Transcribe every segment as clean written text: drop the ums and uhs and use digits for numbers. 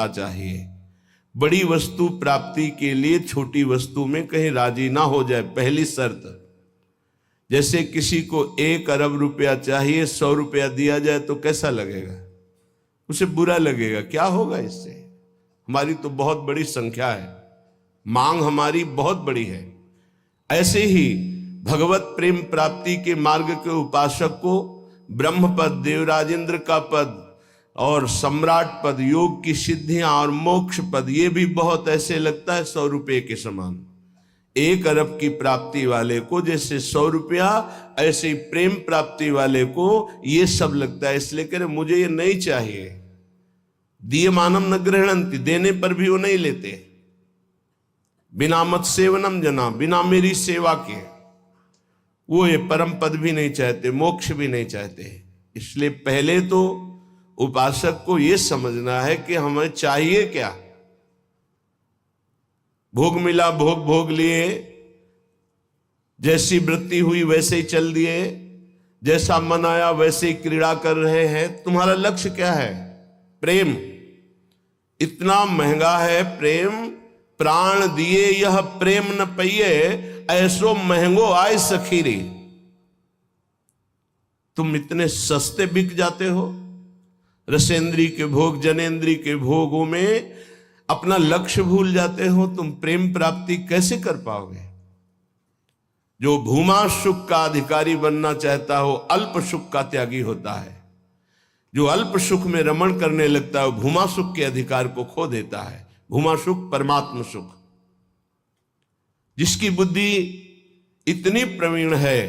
चाहिए। बड़ी वस्तु प्राप्ति के लिए छोटी वस्तु में कहीं राजी ना हो जाए, पहली शर्त। जैसे किसी को 1 अरब रुपया चाहिए, 100 रुपया दिया जाए तो कैसा लगेगा? उसे बुरा लगेगा। क्या होगा इससे? हमारी तो बहुत बड़ी संख्या है, मांग हमारी बहुत बड़ी है। ऐसे ही भगवत प्रेम प्राप्ति के मार्ग के उपासक को ब्रह्म पद, देवराजेंद्र का पद और सम्राट पद, योग की सिद्धियां और मोक्ष पद, ये भी बहुत ऐसे लगता है 100 रुपये के समान। 1 अरब की प्राप्ति वाले को जैसे 100 रुपया, ऐसे ही प्रेम प्राप्ति वाले को ये सब लगता है। इसलिए कह रहे मुझे ये नहीं चाहिए। दिए मानम न गृहणंति, देने पर भी वो नहीं लेते। बिना मत सेवनम जना, बिना मेरी सेवा के वो ये परम पद भी नहीं चाहते, मोक्ष भी नहीं चाहते। इसलिए पहले तो उपासक को यह समझना है कि हमें चाहिए क्या। भोग मिला, भोग भोग लिए, जैसी वृत्ति हुई वैसे ही चल दिए, जैसा मन आया वैसे ही क्रीड़ा कर रहे हैं। तुम्हारा लक्ष्य क्या है? प्रेम। इतना महंगा है प्रेम, प्राण दिए यह प्रेम न पइए, ऐसो महंगो आय सखीरी। तुम इतने सस्ते बिक जाते हो। रसेंद्री के भोग, जनेन्द्री के भोगों में अपना लक्ष्य भूल जाते हो। तुम प्रेम प्राप्ति कैसे कर पाओगे? जो भूमा सुख का अधिकारी बनना चाहता हो, अल्प सुख का त्यागी होता है। जो अल्प सुख में रमण करने लगता है, भूमा सुख के अधिकार को खो देता है। भूमा सुख परमात्म सुख। जिसकी बुद्धि इतनी प्रवीण है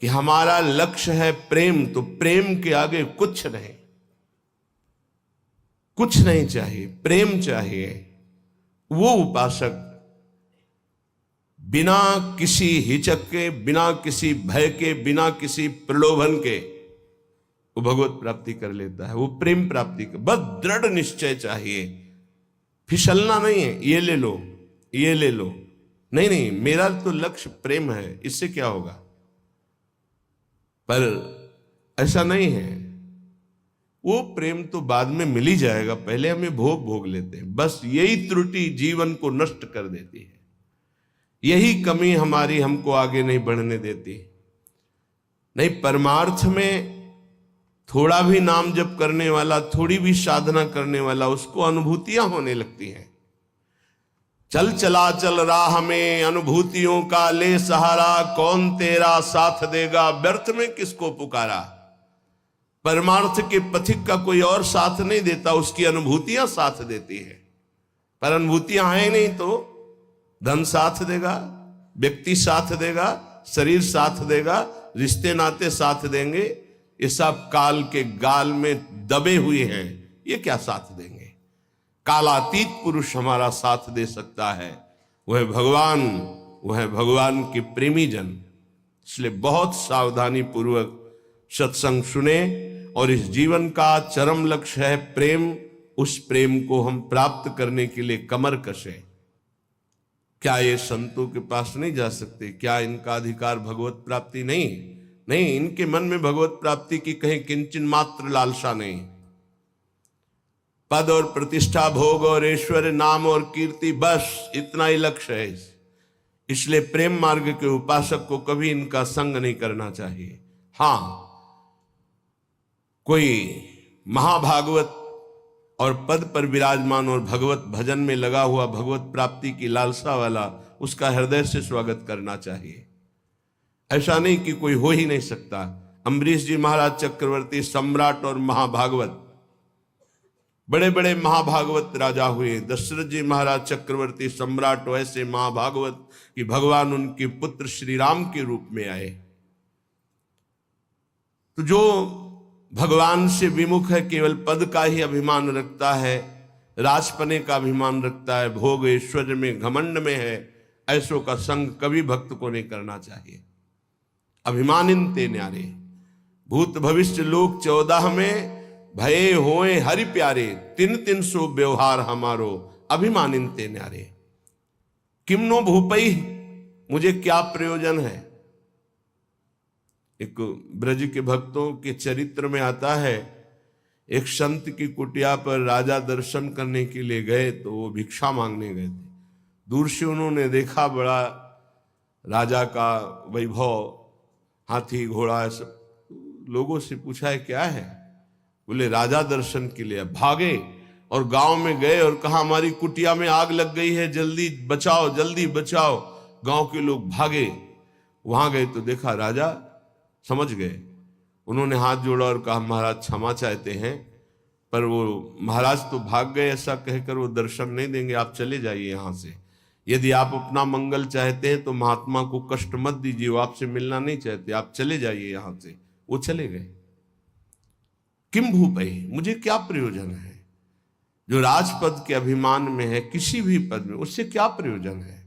कि हमारा लक्ष्य है प्रेम, तो प्रेम के आगे कुछ नहीं, कुछ नहीं चाहिए, प्रेम चाहिए। वो उपासक बिना किसी हिचक के, बिना किसी भय के, बिना किसी प्रलोभन के वो भगवत प्राप्ति कर लेता है। वो प्रेम प्राप्ति का बस दृढ़ निश्चय चाहिए। फिसलना नहीं है, ये ले लो, ये ले लो, नहीं नहीं, मेरा तो लक्ष्य प्रेम है, इससे क्या होगा। पर ऐसा नहीं है। वो प्रेम तो बाद में मिल ही जाएगा, पहले हमें भोग भोग लेते हैं। बस यही त्रुटि जीवन को नष्ट कर देती है। यही कमी हमारी हमको आगे नहीं बढ़ने देती। नहीं, परमार्थ में थोड़ा भी नाम जप करने वाला, थोड़ी भी साधना करने वाला, उसको अनुभूतियां होने लगती हैं। चल चला चल राह में अनुभूतियों का ले सहारा, कौन तेरा साथ देगा, व्यर्थ में किसको पुकारा। परमार्थ के पथिक का कोई और साथ नहीं देता, उसकी अनुभूतियां साथ देती है। पर अनुभूतियां हैं नहीं तो धन साथ देगा, व्यक्ति साथ देगा, शरीर साथ देगा, रिश्ते नाते साथ देंगे। ये सब काल के गाल में दबे हुए हैं, ये क्या साथ देंगे। कालातीत पुरुष हमारा साथ दे सकता है, वह भगवान, वह भगवान के प्रेमी जन। इसलिए बहुत सावधानी पूर्वक सत्संग सुने और इस जीवन का चरम लक्ष्य है प्रेम। उस प्रेम को हम प्राप्त करने के लिए कमर कसें। क्या ये संतों के पास नहीं जा सकते? क्या इनका अधिकार भगवत प्राप्ति नहीं? नहीं, इनके मन में भगवत प्राप्ति की कहीं किंचन मात्र लालसा नहीं। पद और प्रतिष्ठा, भोग और ऐश्वर्य, नाम और कीर्ति, बस इतना ही लक्ष्य है। इसलिए प्रेम मार्ग के उपासक को कभी इनका संग नहीं करना चाहिए। हां, कोई महाभागवत और पद पर विराजमान और भगवत भजन में लगा हुआ, भगवत प्राप्ति की लालसा वाला, उसका हृदय से स्वागत करना चाहिए। ऐसा नहीं कि कोई हो ही नहीं सकता। अम्बरीश जी महाराज चक्रवर्ती, सम्राट और महाभागवत, बड़े बड़े महाभागवत राजा हुए। दशरथ जी महाराज चक्रवर्ती, सम्राट, ऐसे महाभागवत कि भगवान उनके पुत्र श्री राम के रूप में आए। तो जो भगवान से विमुख है, केवल पद का ही अभिमान रखता है, राजपने का अभिमान रखता है, भोग ऐश्वर्य में घमंड में है, ऐसों का संग कभी भक्त को नहीं करना चाहिए। अभिमानिन ते न्यारे, भूत भविष्य लोक 14 में भये होए हरि प्यारे, 300 व्यवहार हमारो, अभिमानिन ते न्यारे। किमनो भूपई, मुझे क्या प्रयोजन है। एक ब्रज के भक्तों के चरित्र में आता है एक संत की कुटिया पर राजा दर्शन करने के लिए गए, तो वो भिक्षा मांगने गए थे। दूर से उन्होंने देखा बड़ा राजा का वैभव, हाथी घोड़ा सब। लोगों से पूछा है क्या है? बोले राजा दर्शन के लिए। भागे और गांव में गए और कहा हमारी कुटिया में आग लग गई है, जल्दी बचाओ, जल्दी बचाओ। गांव के लोग भागे, वहां गए तो देखा राजा समझ गए। उन्होंने हाथ जोड़ा और कहा महाराज क्षमा चाहते हैं, पर वो महाराज तो भाग गए, ऐसा कहकर वो दर्शन नहीं देंगे, आप चले जाइए यहां से। यदि आप अपना मंगल चाहते हैं तो महात्मा को कष्ट मत दीजिए, वो आपसे मिलना नहीं चाहते, आप चले जाइए यहां से। वो चले गए। किम भूपई, मुझे क्या प्रयोजन है? जो राजपद के अभिमान में है, किसी भी पद में, उससे क्या प्रयोजन है?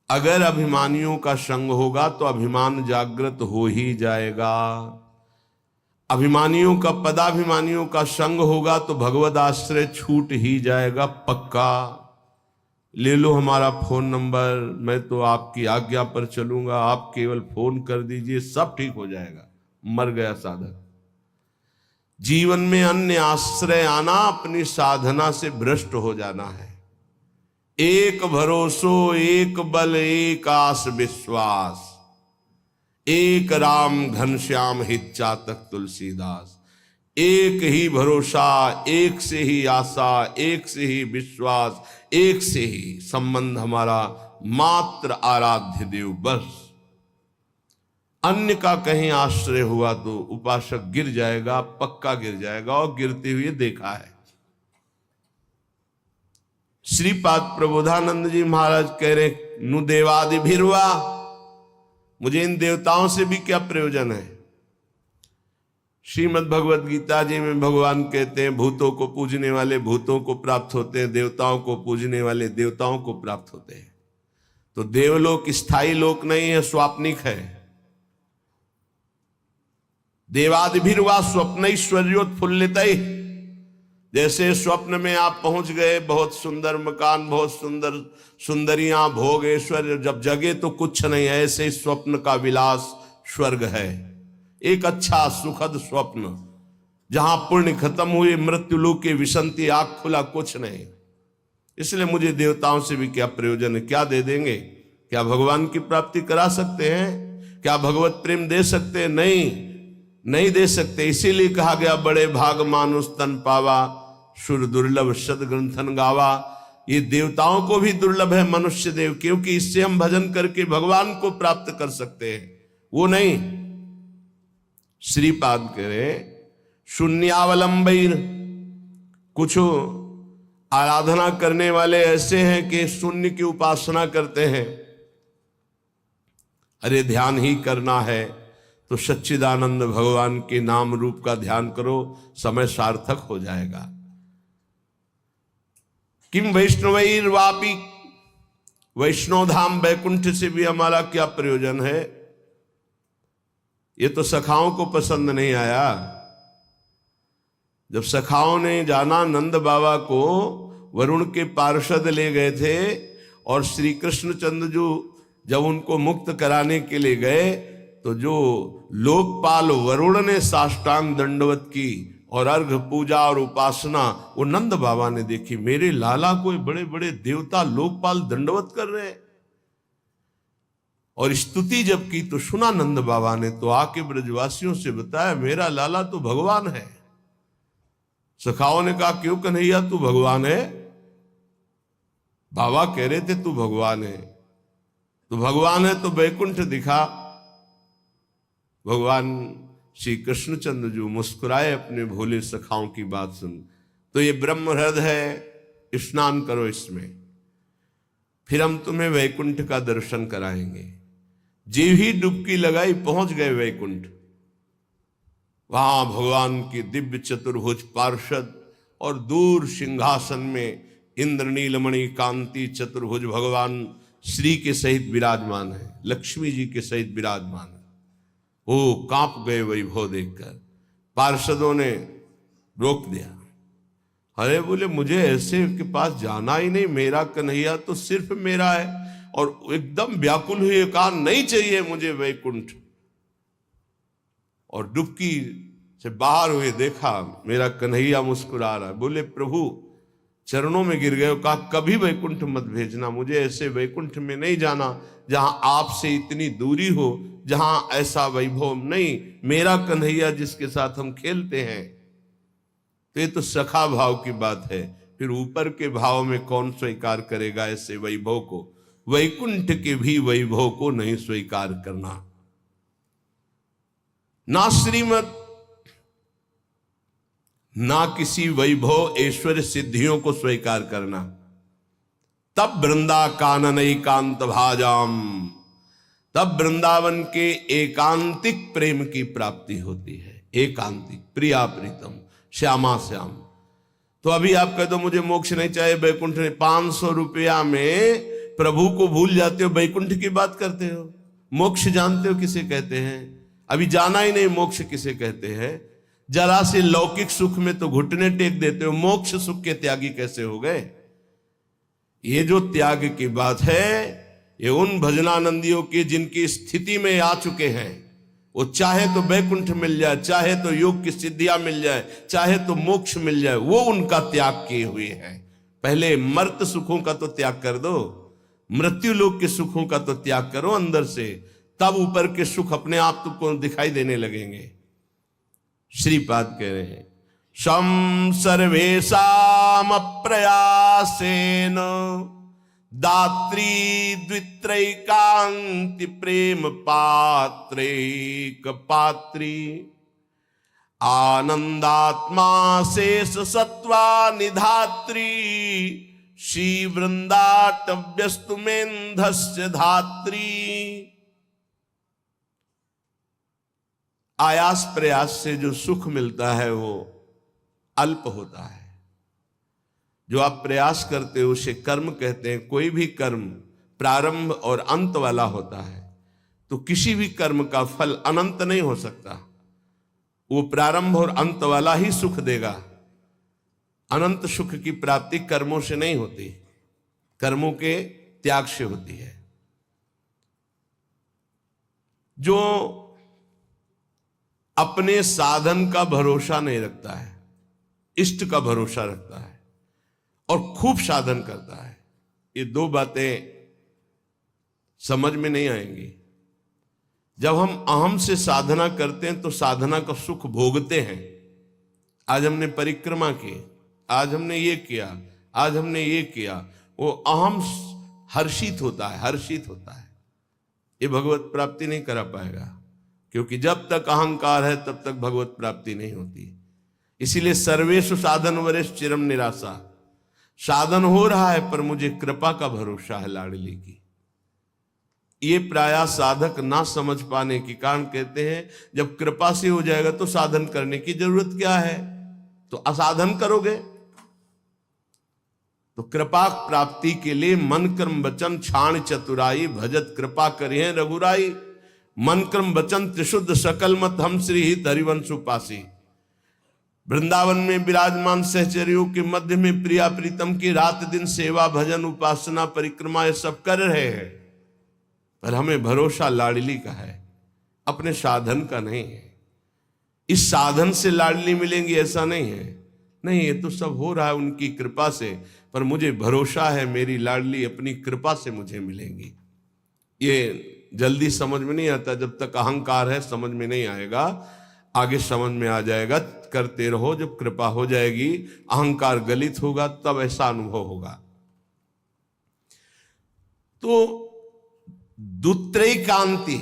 अगर अभिमानियों का संग होगा तो अभिमान जागृत हो ही जाएगा। अभिमानियों का, पदाभिमानियों का संग होगा तो भगवद आश्रय छूट ही जाएगा पक्का। ले लो हमारा फोन नंबर, मैं तो आपकी आज्ञा पर चलूंगा, आप केवल फोन कर दीजिए, सब ठीक हो जाएगा। मर गया साधक। जीवन में अन्य आश्रय आना अपनी साधना से भ्रष्ट हो जाना है। एक भरोसो, एक बल, एक आस विश्वास, एक राम घनश्याम हित चातक तुलसीदास। एक ही भरोसा, एक से ही आशा, एक से ही विश्वास, एक से ही संबंध हमारा मात्र आराध्य देव, बस। अन्य का कहीं आश्रय हुआ तो उपासक गिर जाएगा, पक्का गिर जाएगा, और गिरते हुए देखा है। श्रीपाद प्रबोधानंद जी महाराज कह रहे, नु देवादि भिरवा, मुझे इन देवताओं से भी क्या प्रयोजन है? श्रीमद् भगवत गीता जी में भगवान कहते हैं भूतों को पूजने वाले भूतों को प्राप्त होते हैं, देवताओं को पूजने वाले देवताओं को प्राप्त होते हैं। तो देवलोक स्थायी लोक नहीं है, स्वाप्निक है। देवादिभिर्वा स्वप्नैश्वर्योत्फुल्लित। जैसे स्वप्न में आप पहुंच गए, बहुत सुंदर मकान, बहुत सुंदर सुंदरियां, भोग, ऐश्वर्य, जब जगे तो कुछ नहीं है, ऐसे स्वप्न का विलास स्वर्ग है। एक अच्छा सुखद स्वप्न, जहां पुण्य खत्म हुए, मृत्यु लोक के विसंति, आंख खुला, कुछ नहीं। इसलिए मुझे देवताओं से भी क्या प्रयोजन है? क्या दे देंगे? क्या भगवान की प्राप्ति करा सकते हैं? क्या भगवत प्रेम दे सकते हैं? नहीं दे सकते। इसीलिए कहा गया बड़े भाग मानुष तन पावा, सुर दुर्लभ सदग्रंथन गावा। ये देवताओं को भी दुर्लभ है मनुष्य देव, क्योंकि इससे हम भजन करके भगवान को प्राप्त कर सकते हैं, वो नहीं। श्रीपाद कह रहे शून्यावलंबीर, कुछ आराधना करने वाले ऐसे हैं कि शून्य की उपासना करते हैं। अरे ध्यान ही करना है तो सच्चिदानंद भगवान के नाम रूप का ध्यान करो, समय सार्थक हो जाएगा। किम वैष्णवैर वापी, वैष्णव धाम वैकुंठ से भी हमारा क्या प्रयोजन है? ये तो सखाओं को पसंद नहीं आया। जब सखाओं ने जाना, नंद बाबा को वरुण के पार्षद ले गए थे, और श्री कृष्णचंद्र जो जब उनको मुक्त कराने के लिए गए, तो जो लोकपाल वरुण ने साष्टांग दंडवत की और अर्घ पूजा और उपासना, वो नंद बाबा ने देखी। मेरे लाला को बड़े बड़े देवता लोकपाल दंडवत कर रहे हैं। और स्तुति जब की तो सुना नंद बाबा ने, तो आके ब्रजवासियों से बताया मेरा लाला तो भगवान है। सखाओं ने कहा क्यों कन्हैया तू भगवान है? बाबा कह रहे थे तू भगवान है। तो भगवान है तो वैकुंठ दिखा। भगवान श्री कृष्णचंद्र जो मुस्कुराए अपने भोले सखाओं की बात सुन, तो ये ब्रह्म हृदय है, स्नान करो इसमें, फिर हम तुम्हें वैकुंठ का दर्शन कराएंगे। जीव ही डुबकी लगाई, पहुंच गए वैकुंठ। वहां भगवान की दिव्य चतुर्भुज पार्षद और दूर सिंहासन में इंद्रनीलमणि कांति चतुर्भुज भगवान श्री के सहित विराजमान है, लक्ष्मी जी के सहित विराजमान है। वो कांप गए वैभव देखकर। पार्षदों ने रोक दिया। अरे बोले मुझे ऐसे के पास जाना ही नहीं, मेरा कन्हैया तो सिर्फ मेरा है। और एकदम व्याकुल हुए, कहा नहीं चाहिए मुझे वैकुंठ। और डुबकी से बाहर हुए, देखा मेरा कन्हैया मुस्कुरा रहा है, बोले प्रभु चरणों में गिर गए, कहा कभी वैकुंठ मत भेजना, मुझे ऐसे वैकुंठ में नहीं जाना जहां आपसे इतनी दूरी हो, जहां ऐसा वैभव नहीं, मेरा कन्हैया जिसके साथ हम खेलते हैं। तो ये तो सखा भाव की बात है, फिर ऊपर के भाव में कौन स्वीकार करेगा ऐसे वैभव को? वैकुंठ के भी वैभव को नहीं स्वीकार करना, ना श्रीमत, ना किसी वैभव ऐश्वर्य सिद्धियों को स्वीकार करना। तब वृंदा कानन एकांत भाजाम, तब वृंदावन के एकांतिक प्रेम की प्राप्ति होती है। एकांतिक, प्रिया प्रीतम, श्यामा श्याम। तो अभी आप कह दो मुझे मोक्ष नहीं चाहिए, वैकुंठ नहीं, 500 रुपया में प्रभु को भूल जाते हो, वैकुंठ की बात करते हो। मोक्ष जानते हो किसे कहते हैं? अभी जाना ही नहीं मोक्ष किसे कहते हैं। जरा से लौकिक सुख में तो घुटने टेक देते हो, मोक्ष सुख के त्यागी कैसे हो गए? ये जो त्याग की बात है, ये उन भजनानंदियों की जिनकी स्थिति में आ चुके हैं, वो चाहे तो वैकुंठ मिल जाए, चाहे तो योग की सिद्धियां मिल जाए, चाहे तो मोक्ष मिल जाए, वो उनका त्याग किए हुए हैं। पहले मर्त सुखों का तो त्याग कर दो, मृत्यु लोक के सुखों का तो त्याग करो अंदर से, तब ऊपर के सुख अपने आप तुमको दिखाई देने लगेंगे। श्रीपाद कह रहे हैं, शम सर्वेशाम प्रयासेन दात्री द्वित्रैकांति प्रेम पात्रैक पात्री आनंदात्मा शेष सत्वा निधात्री श्री वृंदाटव्यस्तु मेंधस्य धात्री। आयास प्रयास से जो सुख मिलता है वो अल्प होता है। जो आप प्रयास करते हो उसे कर्म कहते हैं। कोई भी कर्म प्रारंभ और अंत वाला होता है, तो किसी भी कर्म का फल अनंत नहीं हो सकता। वो प्रारंभ और अंत वाला ही सुख देगा। अनंत सुख की प्राप्ति कर्मों से नहीं होती, कर्मों के त्याग से होती है। जो अपने साधन का भरोसा नहीं रखता है, इष्ट का भरोसा रखता है और खूब साधन करता है, ये दो बातें समझ में नहीं आएंगी। जब हम अहम से साधना करते हैं तो साधना का सुख भोगते हैं। आज हमने परिक्रमा की, आज हमने ये किया, आज हमने ये किया, वो अहम हर्षित होता है, हर्षित होता है। ये भगवत प्राप्ति नहीं करा पाएगा, क्योंकि जब तक अहंकार है तब तक भगवत प्राप्ति नहीं होती। इसीलिए सर्वेषु साधन वरेश चिरम निराशा। साधन हो रहा है पर मुझे कृपा का भरोसा है लाडली की। ये प्रायः साधक ना समझ पाने के कारण कहते हैं जब कृपा से हो जाएगा तो साधन करने की जरूरत क्या है, तो असाधन करोगे। तो कृपा प्राप्ति के लिए मन कर्म वचन छाण चतुराई भजत कृपा करिए रघुराई। मन कर्म वचन त्रिशुद्ध सकल मत हम श्री हित हरिवंश उपासी। वृंदावन में विराजमान सहचर्यों के मध्य में प्रिया प्रीतम की रात दिन सेवा भजन उपासना परिक्रमा ये सब कर रहे हैं, पर हमें भरोसा लाडली का है, अपने साधन का नहीं है। इस साधन से लाडली मिलेंगी ऐसा नहीं है, नहीं, ये तो सब हो रहा है उनकी कृपा से, पर मुझे भरोसा है मेरी लाडली अपनी कृपा से मुझे मिलेंगी। ये जल्दी समझ में नहीं आता, जब तक अहंकार है समझ में नहीं आएगा, आगे समझ में आ जाएगा। करते रहो, जब कृपा हो जाएगी, अहंकार गलित होगा, तब ऐसा अनुभव होगा। तो दुत्रैकांति,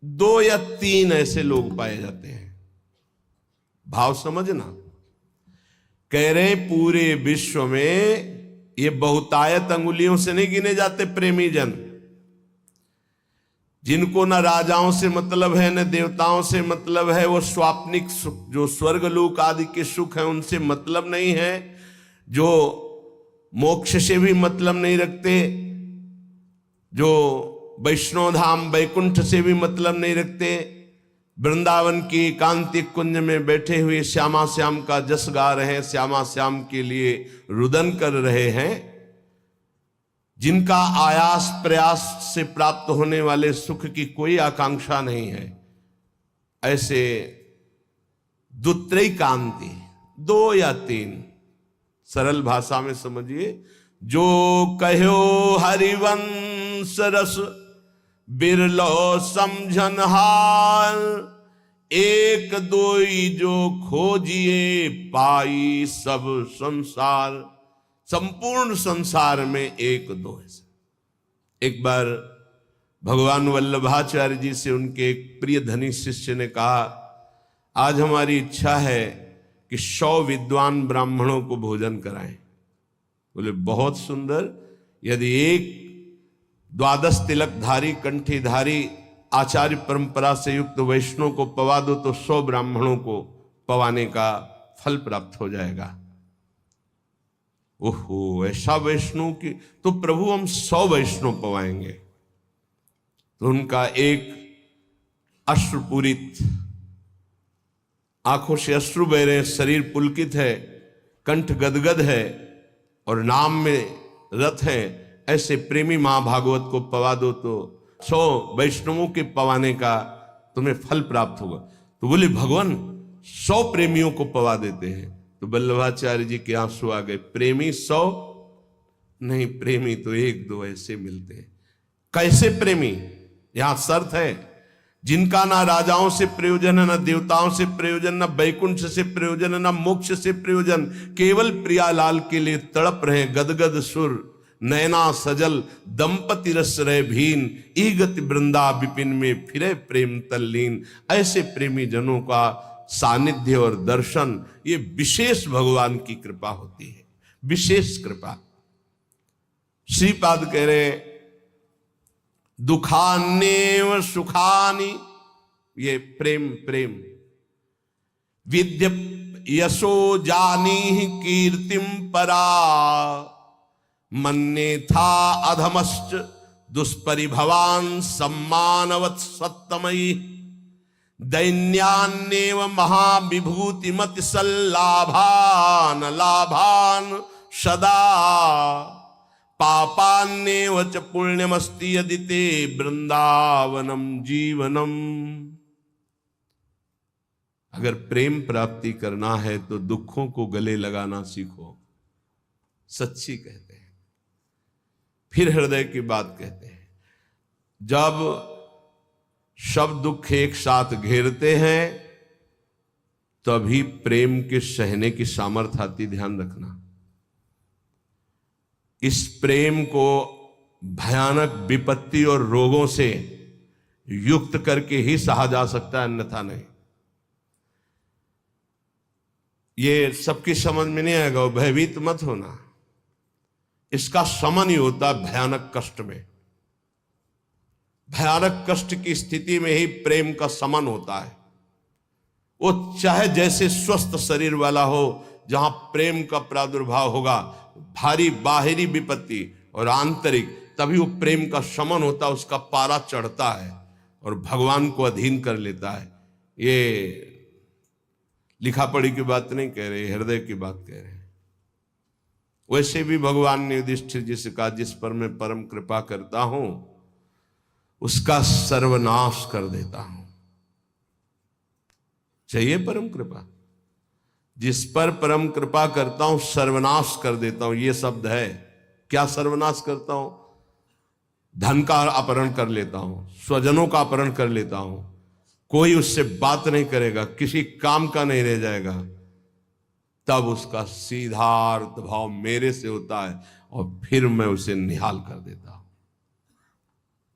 2 या 3 ऐसे लोग पाए जाते हैं। भाव समझना, कह रहे पूरे विश्व में ये बहुतायत अंगुलियों से नहीं गिने जाते प्रेमी जन, जिनको न राजाओं से मतलब है न देवताओं से मतलब है। वो स्वाप्निक सुख जो स्वर्गलोक आदि के सुख है उनसे मतलब नहीं है, जो मोक्ष से भी मतलब नहीं रखते, जो वैष्णव धाम वैकुंठ से भी मतलब नहीं रखते, वृंदावन की एकांतिक कुंज में बैठे हुए श्यामा श्याम का जस गा रहे हैं, श्यामा श्याम के लिए रुदन कर रहे हैं, जिनका आयास प्रयास से प्राप्त होने वाले सुख की कोई आकांक्षा नहीं है, ऐसे दुत्रैकांति, 2 या 3, सरल भाषा में समझिए। जो कहो हरिवंश रस बिरलो समझन हार, एक दोई जो खोजिए पाई सब संसार। संपूर्ण संसार में एक दो है। एक बार भगवान वल्लभाचार्य जी से उनके एक प्रिय धनी शिष्य ने कहा, आज हमारी इच्छा है कि 100 विद्वान ब्राह्मणों को भोजन कराएं। बोले बहुत सुंदर, यदि एक 12 तिलकधारी कंठीधारी आचार्य परंपरा से युक्त वैष्णव को पवा दो तो 100 ब्राह्मणों को पवाने का फल प्राप्त हो जाएगा। ओहो, ऐसा वैष्णव की तो प्रभु हम 100 वैष्णव पवाएंगे। तो उनका एक अश्रुपूरित, आंखों से अश्रु बह रहे, शरीर पुलकित है, कंठ गदगद है और नाम में रत है, ऐसे प्रेमी मां भागवत को पवा दो तो 100 वैष्णवों के पवाने का तुम्हें फल प्राप्त होगा। तो बोले भगवान 100 प्रेमियों को पवा देते हैं। तो वल्लभाचार्य जी के आंसू आ गए। प्रेमी 100 नहीं, प्रेमी तो 1-2 ऐसे मिलते हैं। कैसे प्रेमी? यहां शर्त है, जिनका ना राजाओं से प्रयोजन है, ना देवताओं से प्रयोजन, ना वैकुंठ से प्रयोजन है, ना मोक्ष से प्रयोजन, केवल प्रियालाल के लिए तड़प रहे गदगद सुर, नैना सजल दंपति रस रहे भीन, ईगति वृंदा विपिन में फिरे प्रेम तल्लीन। ऐसे प्रेमी जनों का सानिध्य और दर्शन, ये विशेष भगवान की कृपा होती है, विशेष कृपा। श्रीपाद कह रहे दुखान्येव सुखानि, ये प्रेम प्रेम। विद्य यशो जानी कीर्तिम परा, मन्ये था अधमश्च दुष्परिभवान सम्मानवत् सत्तमयी। दैन्यान्येव महाविभूतिमति सल्लाभान लाभान सदा, पापान्येव च पुण्यमस्ति यदि ते वृंदावनम जीवनम। अगर प्रेम प्राप्ति करना है तो दुखों को गले लगाना सीखो, सच्ची कहते हैं। फिर हृदय की बात कहते हैं। जब सब दुख एक साथ घेरते हैं तभी प्रेम के सहने की सामर्थ्य आती, ध्यान रखना। इस प्रेम को भयानक विपत्ति और रोगों से युक्त करके ही सहा जा सकता है, अन्यथा नहीं। ये सबकी समझ में नहीं आएगा, भयभीत मत होना। इसका समन ही होता भयानक कष्ट में। भयानक कष्ट की स्थिति में ही प्रेम का समन होता है। वो चाहे जैसे स्वस्थ शरीर वाला हो, जहां प्रेम का प्रादुर्भाव होगा, भारी बाहरी विपत्ति और आंतरिक, तभी वो प्रेम का समन होता है, उसका पारा चढ़ता है और भगवान को अधीन कर लेता है। ये लिखा पढ़ी की बात नहीं कह रहे, हृदय की बात कह रहे हैं। वैसे भी भगवान ने युधिष्ठिर जी से कहा, जिस पर मैं परम कृपा करता हूं उसका सर्वनाश कर देता हूं। चाहिए परम कृपा? जिस पर परम कृपा करता हूं सर्वनाश कर देता हूं, ये शब्द है। क्या सर्वनाश करता हूं? धन का अपहरण कर लेता हूं, स्वजनों का अपहरण कर लेता हूं, कोई उससे बात नहीं करेगा, किसी काम का नहीं रह जाएगा। तब उसका सीधा अर्थ भाव मेरे से होता है और फिर मैं उसे निहाल कर देता हूं।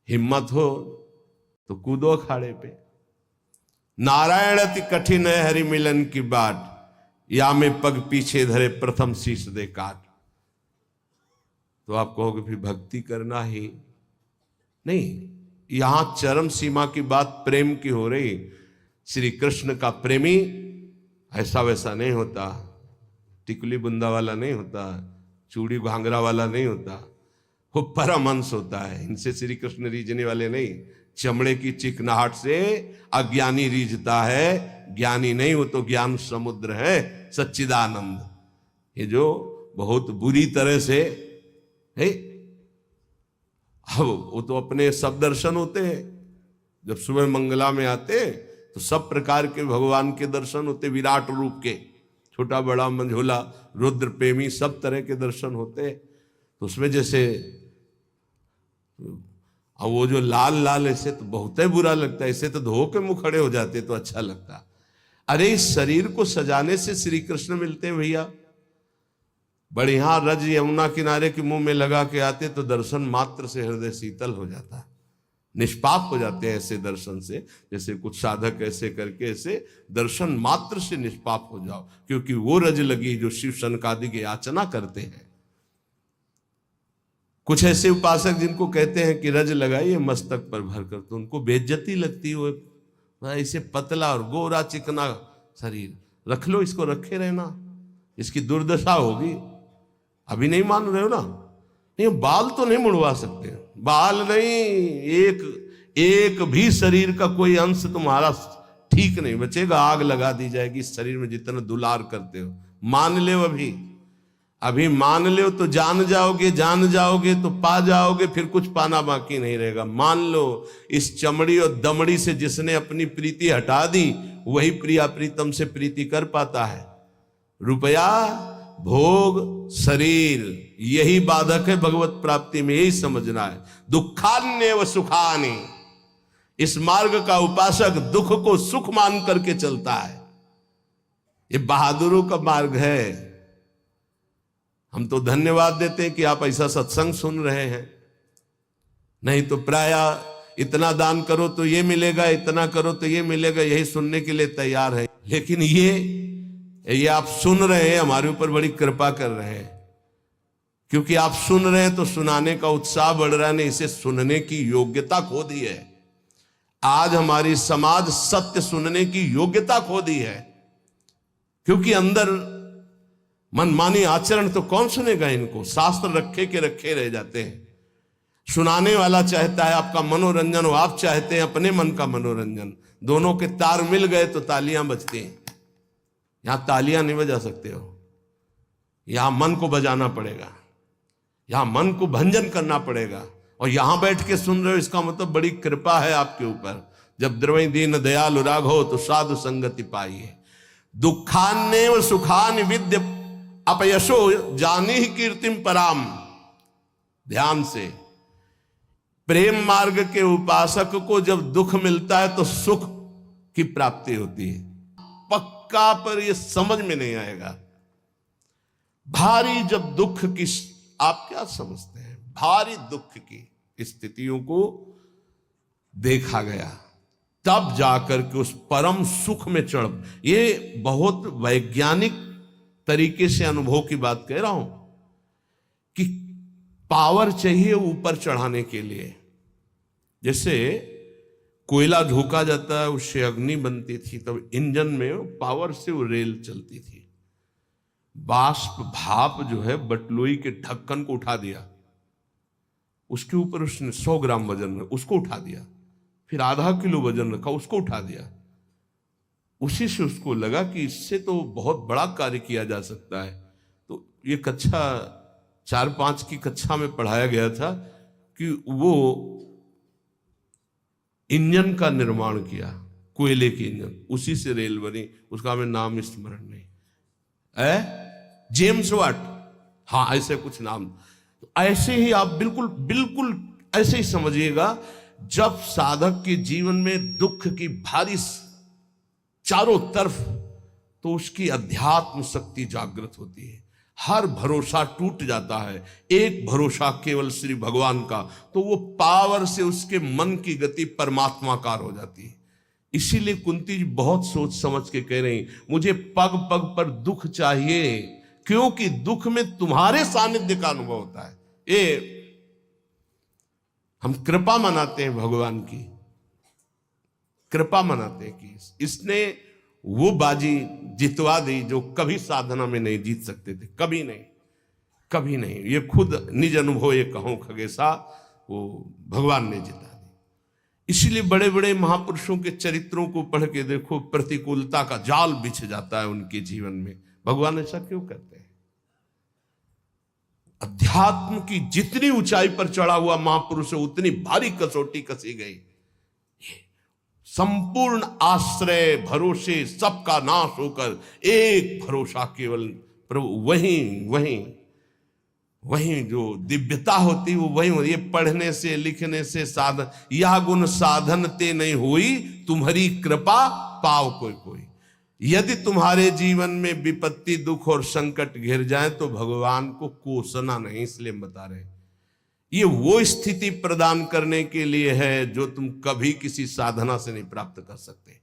हिम्मत हो तो कूदो अखाड़े पे। नारायण अति कठिन है हरि मिलन की बाट, या में पग पीछे धरे प्रथम शीश दे काट। तो आप कहोगे फिर भक्ति करना ही नहीं। यहां चरम सीमा की बात प्रेम की हो रही। श्री कृष्ण का प्रेमी ऐसा वैसा नहीं होता, टिकुली बुंदा वाला नहीं होता, चूड़ी घांगरा वाला नहीं होता, वो परमहंस होता है। इनसे श्री कृष्ण रीझने वाले नहीं। चमड़े की चिकनाहट से अज्ञानी रीझता है, ज्ञानी नहीं, वो तो ज्ञान समुद्र है, सच्चिदानंद। ये जो बहुत बुरी तरह से है, अब वो तो अपने सब दर्शन होते हैं। जब सुबह मंगला में आते तो सब प्रकार के भगवान के दर्शन होते, विराट रूप के, छोटा बड़ा मंझोला रुद्र प्रेमी सब तरह के दर्शन होते। तो उसमें जैसे अब वो जो लाल लाल ऐसे तो बहुत ही बुरा लगता है, ऐसे तो धो के मुंह खड़े हो जाते तो अच्छा लगता। अरे इस शरीर को सजाने से श्री कृष्ण मिलते हैं भैया। बढ़िया रज यमुना किनारे के मुंह में लगा के आते तो दर्शन मात्र से हृदय शीतल हो जाता, निष्पाप हो जाते हैं ऐसे दर्शन से। जैसे कुछ साधक ऐसे करके ऐसे दर्शन मात्र से निष्पाप हो जाओ, क्योंकि वो रज लगी जो शिव शनकादि की याचना करते हैं। कुछ ऐसे उपासक जिनको कहते हैं कि रज लगाइए मस्तक पर भर कर, तो उनको बेइज्जती लगती हो, ऐसे पतला और गोरा चिकना शरीर रख लो, इसको रखे रहना, इसकी दुर्दशा होगी। अभी नहीं मान रहे हो ना? नहीं, बाल तो नहीं मुड़वा सकते, बाल नहीं, एक भी शरीर का कोई अंश तुम्हारा ठीक नहीं बचेगा, आग लगा दी जाएगी इस शरीर में जितना दुलार करते हो। मान ले, अभी मान लो तो जान जाओगे तो पा जाओगे, फिर कुछ पाना बाकी नहीं रहेगा। मान लो इस चमड़ी और दमड़ी से जिसने अपनी प्रीति हटा दी वही प्रिया प्रीतम से प्रीति कर पाता है। रुपया, भोग, शरीर, यही बाधक है भगवत प्राप्ति में, यही समझना है। दुखान्य व सुखानि, इस मार्ग का उपासक दुख को सुख मान करके चलता है। ये बहादुरों का मार्ग है। हम तो धन्यवाद देते हैं कि आप ऐसा सत्संग सुन रहे हैं, नहीं तो प्राय इतना दान करो तो ये मिलेगा, इतना करो तो ये मिलेगा, यही सुनने के लिए तैयार है। लेकिन ये आप सुन रहे हैं, हमारे ऊपर बड़ी कृपा कर रहे हैं, क्योंकि आप सुन रहे हैं तो सुनाने का उत्साह बढ़ रहा है, नहीं इसे सुनने की योग्यता खो दी है। आज हमारी समाज सत्य सुनने की योग्यता खो दी है, क्योंकि अंदर मनमानी आचरण तो कौन सुनेगा इनको, शास्त्र रखे के रखे रह जाते हैं। सुनाने वाला चाहता है आपका मनोरंजन, और आप चाहते हैं अपने मन का मनोरंजन। दोनों के तार मिल गए तो तालियां बजती हैं। यहां तालियां नहीं बजा सकते हो, यहां मन को बजाना पड़ेगा, यहां मन को भंजन करना पड़ेगा। और यहां बैठ के सुन रहे हो, इसका मतलब बड़ी कृपा है आपके ऊपर। जब द्रवई दीन दयालु राघो तो साधु संगति पाइए। दुखान्यव सुखान विद्य अपयशो जानी ही कीर्तिम पराम। ध्यान से, प्रेम मार्ग के उपासक को जब दुख मिलता है तो सुख की प्राप्ति होती है पक्का, पर यह समझ में नहीं आएगा। भारी जब दुख की, आप क्या समझते हैं, भारी दुख की स्थितियों को देखा गया, तब जाकर के उस परम सुख में चढ़। ये बहुत वैज्ञानिक तरीके से अनुभव की बात कह रहा हूं कि पावर चाहिए ऊपर चढ़ाने के लिए। जैसे कोयला झोंका जाता है, उससे अग्नि बनती थी, तब इंजन में पावर से वो रेल चलती थी। बाष्प भाप जो है बटलोई के ढक्कन को उठा दिया, उसके ऊपर उसने 100 ग्राम वजन रखा, उसको उठा दिया, फिर आधा किलो वजन रखा, उसको उठा दिया। उसी से उसको लगा कि इससे तो बहुत बड़ा कार्य किया जा सकता है। तो ये कक्षा 4-5 की कक्षा में पढ़ाया गया था कि वो इंजन का निर्माण किया, कोयले की इंजन, उसी से रेल बनी। उसका हमें नाम स्मरण नहीं है, जेम्स वाट, हाँ ऐसे कुछ नाम। तो ऐसे ही आप बिल्कुल ऐसे ही समझिएगा। जब साधक के जीवन में दुख की भारी चारों तरफ, तो उसकी अध्यात्म शक्ति जागृत होती है, हर भरोसा टूट जाता है, एक भरोसा केवल श्री भगवान का, तो वो पावर से उसके मन की गति परमात्माकार हो जाती है। इसीलिए कुंती जी बहुत सोच समझ के कह रही, मुझे पग पग पर दुख चाहिए, क्योंकि दुख में तुम्हारे सानिध्य का अनुभव होता है। ये हम कृपा मनाते हैं, भगवान की कृपा मनाते हैं कि इसने वो बाजी जितवा दी जो कभी साधना में नहीं जीत सकते थे, कभी नहीं। ये खुद निज अनुभव ये कहूं खगेशा, वो भगवान ने जिता दी। इसलिए बड़े बड़े महापुरुषों के चरित्रों को पढ़ के देखो, प्रतिकूलता का जाल बिछ जाता है उनके जीवन में। भगवान ऐसा क्यों करते हैं? अध्यात्म की जितनी ऊंचाई पर चढ़ा हुआ महापुरुष है, उतनी भारी कसौटी कसी गई। संपूर्ण आश्रय भरोसे सबका नाश होकर एक भरोसा केवल प्रभु, वहीं जो दिव्यता होती वो वही होती। ये पढ़ने से लिखने से साधन, यह गुण साधन ते नहीं हुई, तुम्हारी कृपा पाओ कोई कोई। यदि तुम्हारे जीवन में विपत्ति दुख और संकट घिर जाए तो भगवान को कोसना नहीं, इसलिए बता रहे ये वो स्थिति प्रदान करने के लिए है जो तुम कभी किसी साधना से नहीं प्राप्त कर सकते।